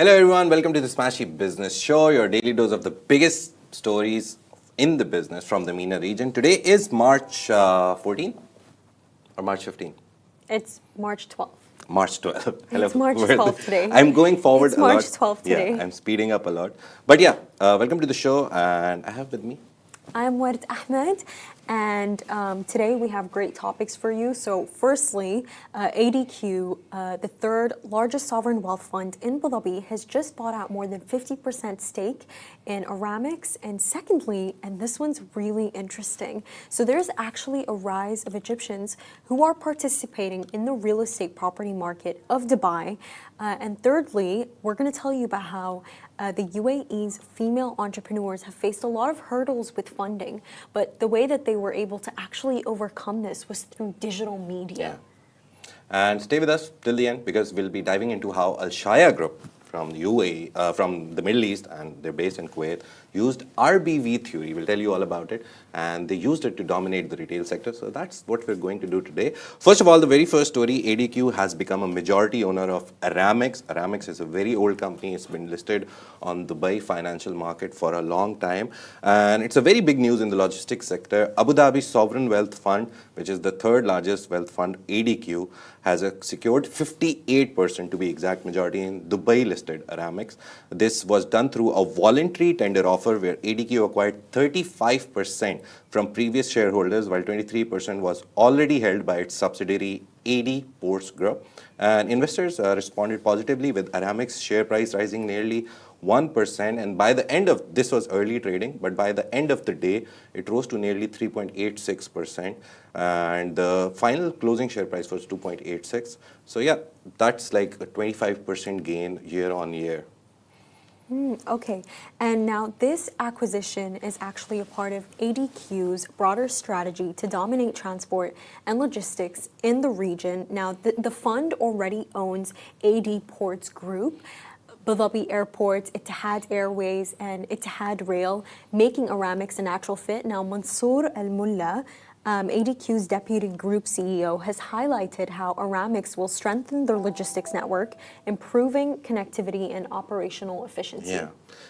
Hello everyone, welcome to the Smashi Business Show, your daily dose of the biggest stories in the business from the MENA region. Today is March 14 or March 15? It's March 12th. March 12th. Hello. It's March 12th today. I'm going forward it's a lot. March 12th today. Yeah, I'm speeding up a lot. But yeah, welcome to the show, and I have with me. I'm Ward Ahmed, and today we have great topics for you. So firstly, ADQ, the third largest sovereign wealth fund in Abu Dhabi, has just bought out more than 50% stake in Aramex. And secondly, and this one's really interesting, so there's actually a rise of Egyptians who are participating in the real estate property market of Dubai. And thirdly, we're going to tell you about how the UAE's female entrepreneurs have faced a lot of hurdles with funding, but the way that they were able to actually overcome this was through digital media. Yeah. And stay with us till the end because we'll be diving into how Alshaya Group from the UAE, from the Middle East, and they're based in Kuwait, used RBV theory. We'll tell you all about it. And they used it to dominate the retail sector. So that's what we're going to do today. First of all, the very first story, ADQ has become a majority owner of Aramex. Aramex is a very old company. It's been listed on the Dubai financial market for a long time. And it's a very big news in the logistics sector. Abu Dhabi Sovereign Wealth Fund, which is the third largest wealth fund, ADQ, has secured 58% to be exact majority in Dubai-listed Aramex. This was done through a voluntary tender offer where ADQ acquired 35% from previous shareholders, while 23% was already held by its subsidiary AD Ports Group. And investors responded positively with Aramex share price rising nearly 1%, and by the end of this was early trading, but by the end of the day it rose to nearly 3.86%, and the final closing share price was 2.86. So yeah, that's like a 25% gain year on year. Okay, and now this acquisition is actually a part of ADQ's broader strategy to dominate transport and logistics in the region. Now, the fund already owns AD Ports Group, Abu Dhabi Airports, Etihad Airways, and Etihad Rail, making Aramex a natural fit. Now, Mansour Al-Mulla, ADQ's deputy group CEO, has highlighted how Aramex will strengthen their logistics network, improving connectivity and operational efficiency. Yeah,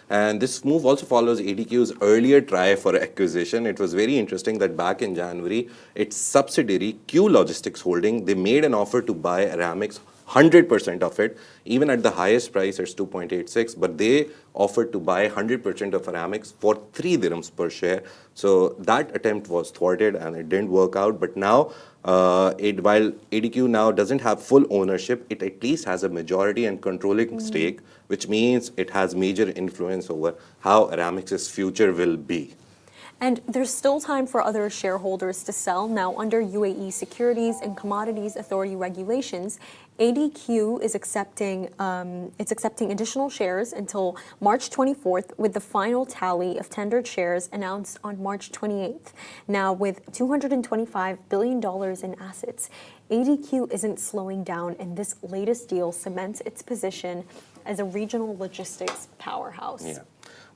and this move also follows ADQ's earlier try for acquisition. It was very interesting that back in January, its subsidiary Q Logistics Holding, they made an offer to buy Aramex 100% of it, even at the highest price, it's 2.86, but they offered to buy 100% of Aramex for 3 dirhams per share. So that attempt was thwarted and it didn't work out. But now, while ADQ now doesn't have full ownership, it at least has a majority and controlling stake, which means it has major influence over how Aramex's future will be. And there's still time for other shareholders to sell. Now, under UAE Securities and Commodities Authority regulations, ADQ is accepting additional shares until March 24th, with the final tally of tendered shares announced on March 28th. Now, with $225 billion in assets, ADQ isn't slowing down, and this latest deal cements its position as a regional logistics powerhouse. Yeah.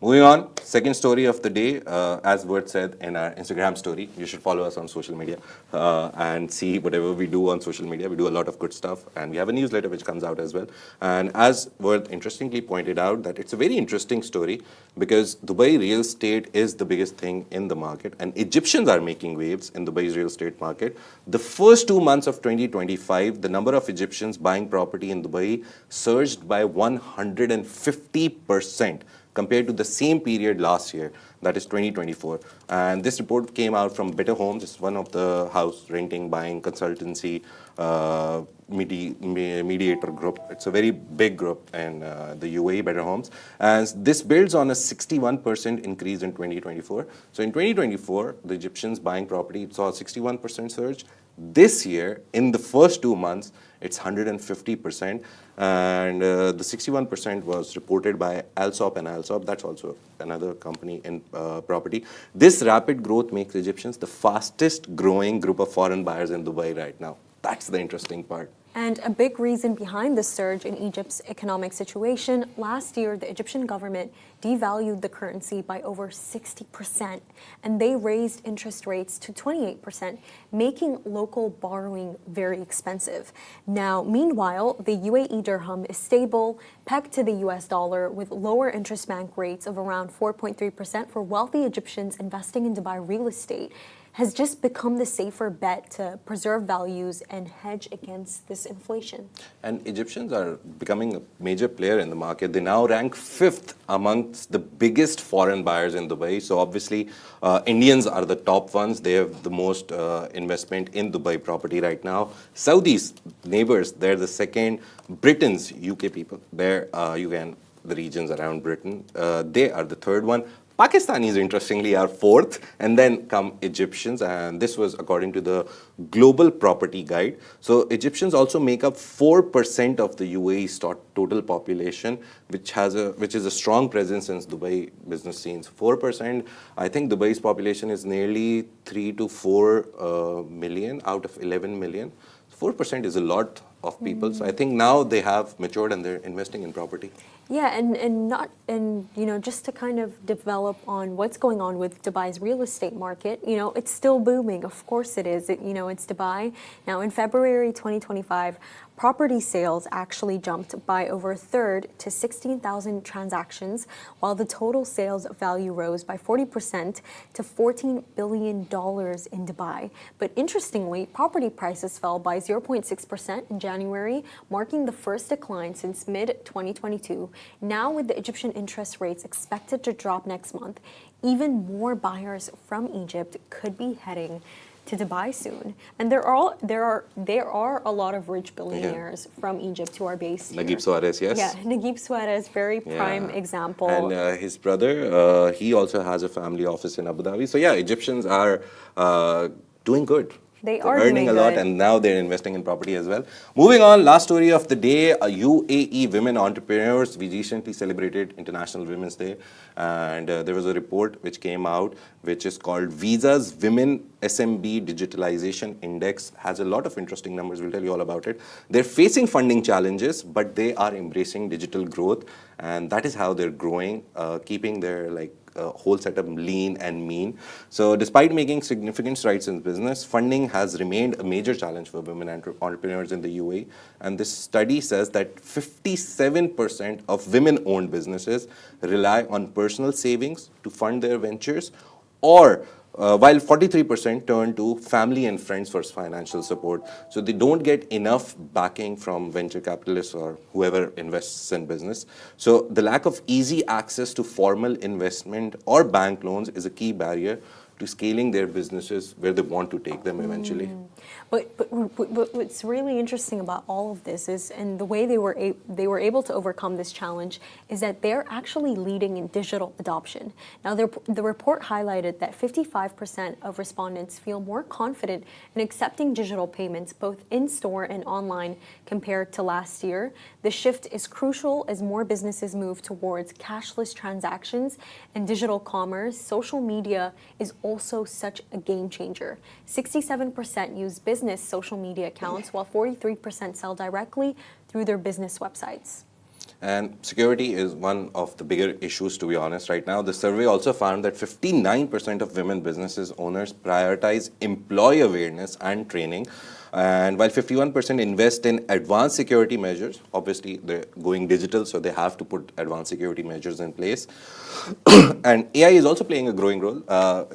Moving on, second story of the day, as Word said in our Instagram story, you should follow us on social media and see whatever we do on social media. We do a lot of good stuff, and we have a newsletter which comes out as well. And as Word interestingly pointed out, that it's a very interesting story because Dubai real estate is the biggest thing in the market, and Egyptians are making waves in Dubai's real estate market. The first 2 months of 2025, the number of Egyptians buying property in Dubai surged by 150%. Compared to the same period last year, that is 2024. And this report came out from Better Homes. It's one of the house renting, buying, consultancy, mediator group. It's a very big group in the UAE, Better Homes. And this builds on a 61% increase in 2024. So in 2024, the Egyptians buying property saw a 61% surge. This year, in the first 2 months, it's 150%, and the 61% was reported by Alsop and Alsop. That's also another company in property. This rapid growth makes Egyptians the fastest growing group of foreign buyers in Dubai right now. That's the interesting part. And a big reason behind the surge in Egypt's economic situation, last year the Egyptian government devalued the currency by over 60%, and they raised interest rates to 28%, making local borrowing very expensive. Now, meanwhile, the UAE dirham is stable, pegged to the US dollar, with lower interest bank rates of around 4.3% for wealthy Egyptians investing in Dubai real estate, has just become the safer bet to preserve values and hedge against this inflation. And Egyptians are becoming a major player in the market. They now rank fifth amongst the biggest foreign buyers in Dubai. So obviously, Indians are the top ones. They have the most investment in Dubai property right now. Saudis, neighbors, they're the second. Britons, UK people, they're UK and the regions around Britain, they are the third one. Pakistanis, interestingly, are fourth, and then come Egyptians, and this was according to the Global Property Guide. So Egyptians also make up 4% of the UAE's total population, which is a strong presence in Dubai business scenes. 4%, I think Dubai's population is nearly 3 to 4 million out of 11 million. 4% is a lot of people. So I think now they have matured and they're investing in property. Yeah, and just to kind of develop on what's going on with Dubai's real estate market, it's still booming. Of course it is. It's Dubai. Now, in February 2025, property sales actually jumped by over a third to 16,000 transactions, while the total sales value rose by 40% to $14 billion in Dubai. But interestingly, property prices fell by 0.6% in January, marking the first decline since mid-2022. Now, with the Egyptian interest rates expected to drop next month, even more buyers from Egypt could be heading to Dubai soon. And there are a lot of rich billionaires from Egypt who are based here. Naguib Suarez, yes. Yeah, Naguib Suarez, very prime example. And his brother, he also has a family office in Abu Dhabi. So yeah, Egyptians are doing good. They're earning doing a lot, good. and now they're investing in property as well. Moving on, last story of the day, UAE women entrepreneurs. We recently celebrated International Women's Day, and there was a report which came out, which is called Visa's Women SMB Digitalization Index. Has a lot of interesting numbers. We'll tell you all about it. They're facing funding challenges, but they are embracing digital growth, and that is how they're growing, keeping their whole setup lean and mean. So despite making significant strides in business, funding has remained a major challenge for women entrepreneurs in the UAE. And this study says that 57% of women-owned businesses rely on personal savings to fund their ventures, or while 43% turn to family and friends for financial support. So they don't get enough backing from venture capitalists or whoever invests in business. So the lack of easy access to formal investment or bank loans is a key barrier to scaling their businesses where they want to take them eventually. But what's really interesting about all of this is, and the way they were able to overcome this challenge, is that they're actually leading in digital adoption. Now, the report highlighted that 55% of respondents feel more confident in accepting digital payments, both in-store and online, compared to last year. The shift is crucial as more businesses move towards cashless transactions and digital commerce. Social media is also such a game changer. 67% use business social media accounts, while 43% sell directly through their business websites. And security is one of the bigger issues, to be honest, right now. The survey also found that 59% of women businesses owners prioritize employee awareness and training. And while 51% invest in advanced security measures, obviously they're going digital, so they have to put advanced security measures in place. And AI is also playing a growing role.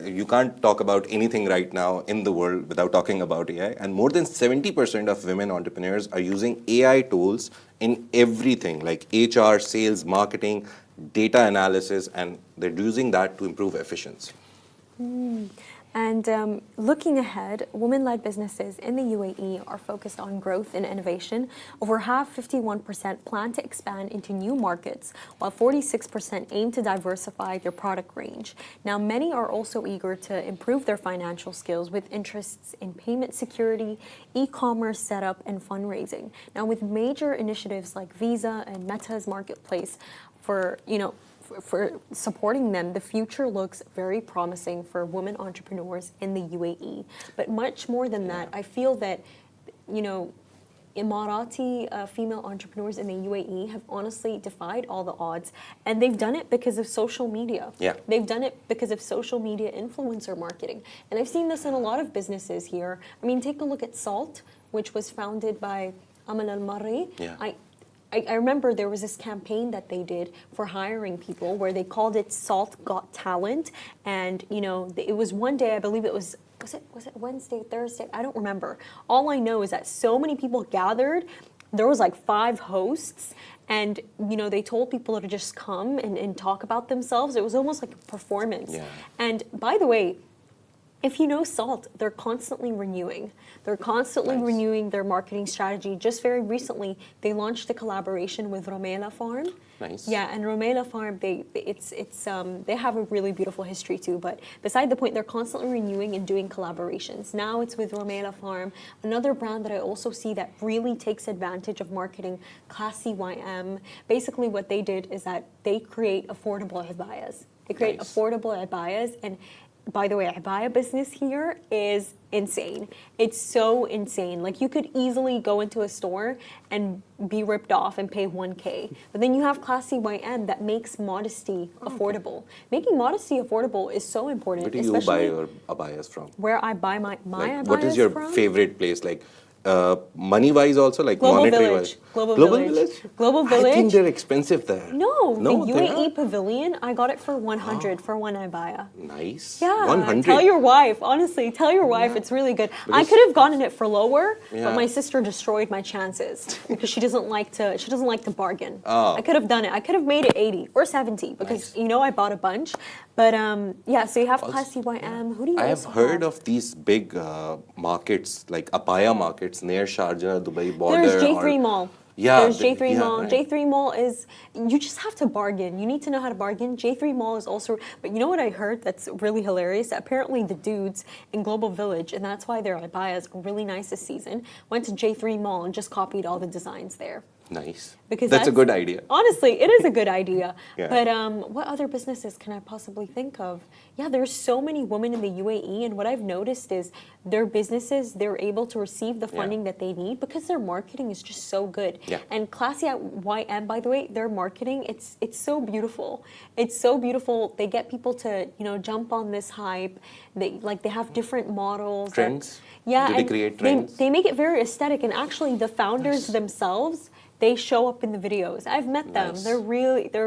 You can't talk about anything right now in the world without talking about AI. And more than 70% of women entrepreneurs are using AI tools in everything, like HR, sales, marketing, data analysis, and they're using that to improve efficiency. And looking ahead, women-led businesses in the UAE are focused on growth and innovation. Over half, 51%, plan to expand into new markets, while 46% aim to diversify their product range. Now, many are also eager to improve their financial skills with interests in payment security, e-commerce setup, and fundraising. Now, with major initiatives like Visa and Meta's marketplace for supporting them, the future looks very promising for women entrepreneurs in the UAE. But much more than that, I feel that, Emirati female entrepreneurs in the UAE have honestly defied all the odds, and they've done it because of social media. Yeah. They've done it because of social media influencer marketing. And I've seen this in a lot of businesses here. I mean, take a look at Salt, which was founded by Amal Al-Marri. Yeah. I remember there was this campaign that they did for hiring people where they called it Salt Got Talent. And, you know, it was one day, I believe it was it Wednesday, Thursday? I don't remember. All I know is that so many people gathered. There was like 5 hosts, and you know they told people to just come and talk about themselves. It was almost like a performance. Yeah. And by the way, if you know Salt, they're constantly renewing. They're constantly Nice. renewing their marketing strategy. Just very recently, they launched a collaboration with Rumaila Farm. Nice. Yeah, and Rumaila Farm, they have a really beautiful history too. But beside the point, they're constantly renewing and doing collaborations. Now it's with Rumaila Farm, another brand that I also see that really takes advantage of marketing, Classy YM. Basically, what they did is that they create affordable abayas. They create Nice. affordable abayas, and by the way, abaya business here is insane. It's so insane. Like you could easily go into a store and be ripped off and pay 1K. But then you have Classy YM that makes modesty affordable. Making modesty affordable is so important. Where do you buy especially your abayas from? where I buy my Like, abayas what is your from? favorite place? Like, money-wise also, like Global monetary Village. wise. Global Village. Village. Global I think Village. they're expensive there. No, the they UAE are? Pavilion, I got it for 100 for one abaya. Nice. Yeah, 100. tell your wife. Honestly, tell your wife it's really good. I Because- could have gotten it for lower, Yeah. but my sister destroyed my chances because she doesn't like to bargain. Oh. I could have done it. I could have made it 80 or 70 because Nice. you know I bought a bunch. But yeah, so you have Classy YM. Who do you I have also heard have? of these big markets, like abaya markets near Sharjah, Dubai border. There's J3 or- Mall. Yeah, There's J3 yeah, Mall. right. J3 Mall is, you just have to bargain. You need to know how to bargain. J3 Mall is also, but you know what I heard that's really hilarious? Apparently the dudes in Global Village, and that's why their abayas are really nice this season, went to J3 Mall and just copied all the designs there. Nice. Because that's a good idea. Honestly, it is a good idea. Yeah. But what other businesses can I possibly think of? Yeah, there's so many women in the UAE, and what I've noticed is their businesses, they're able to receive the funding that they need because their marketing is just so good. Yeah. And Classy at YM, by the way, their marketing, it's so beautiful. It's so beautiful. They get people to, jump on this hype. They have different models. Trends? Yeah. Do they and create trends? They make it very aesthetic, and actually the founders themselves, they show up in the videos. I've met them. Nice. They're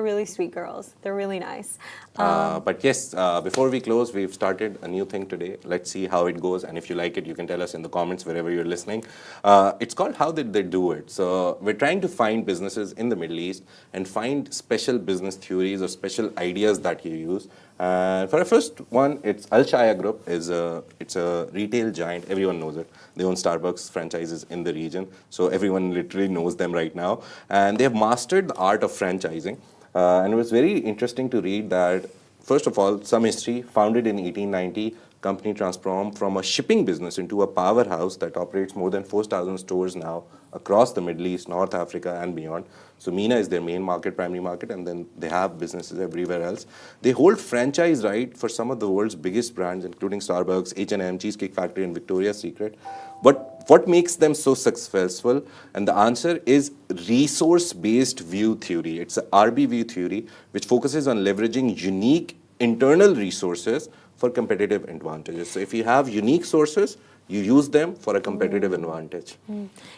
really sweet girls. They're really nice. But yes, before we close, we've started a new thing today. Let's see how it goes. And if you like it, you can tell us in the comments wherever you're listening. It's called How Did They Do It? So we're trying to find businesses in the Middle East and find special business theories or special ideas that you use. For our first one, it's Alshaya Group. It's a retail giant. Everyone knows it. They own Starbucks franchises in the region. So everyone literally knows them right now. And they have mastered the art of franchising. And it was very interesting to read that, first of all, some history, founded in 1890, company transformed from a shipping business into a powerhouse that operates more than 4,000 stores now across the Middle East, North Africa, and beyond. So MENA is their main market, primary market, and then they have businesses everywhere else. They hold franchise right for some of the world's biggest brands, including Starbucks, H&M, Cheesecake Factory, and Victoria's Secret. But what makes them so successful? And the answer is resource-based view theory. It's a RBV theory, which focuses on leveraging unique internal resources for competitive advantages. So if you have unique sources, you use them for a competitive advantage.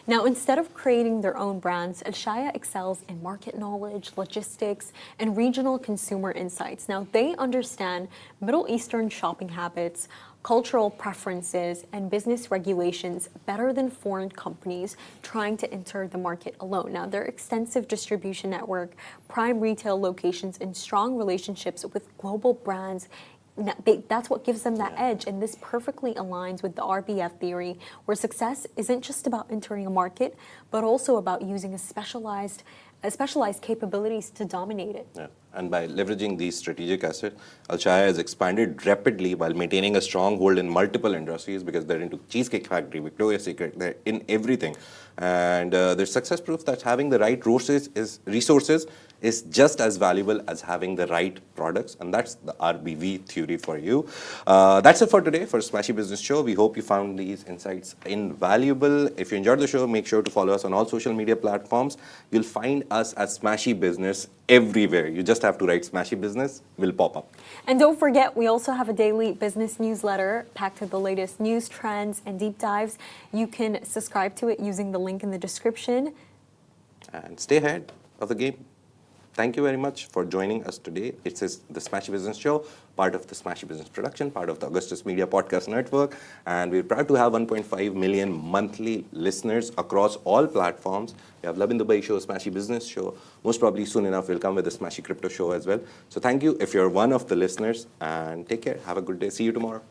Now, instead of creating their own brands, Alshaya excels in market knowledge, logistics, and regional consumer insights. Now, they understand Middle Eastern shopping habits, cultural preferences, and business regulations better than foreign companies trying to enter the market alone. Now, their extensive distribution network, prime retail locations, and strong relationships with global brands, that's what gives them that edge, and this perfectly aligns with the RBF theory, where success isn't just about entering a market, but also about using specialized capabilities to dominate it. Yeah. And by leveraging these strategic assets, Alshaya has expanded rapidly while maintaining a stronghold in multiple industries because they're into Cheesecake Factory, Victoria's Secret, they're in everything. And their success proof that having the right resources is just as valuable as having the right products, and that's the RBV theory for you. That's it for today for Smashi Business Show. We hope you found these insights invaluable. If you enjoyed the show, make sure to follow us on all social media platforms. You'll find us as Smashi Business everywhere. You just have to write Smashi Business, will pop up. And don't forget, we also have a daily business newsletter packed with the latest news, trends, and deep dives. You can subscribe to it using the link in the description. And stay ahead of the game. Thank you very much for joining us today. It's the Smashi Business Show, part of the Smashi Business production, part of the Augustus Media Podcast Network. And we're proud to have 1.5 million monthly listeners across all platforms. We have Love in Dubai Show, Smashi Business Show. Most probably soon enough, we'll come with the Smashi Crypto Show as well. So thank you if you're one of the listeners. And take care. Have a good day. See you tomorrow.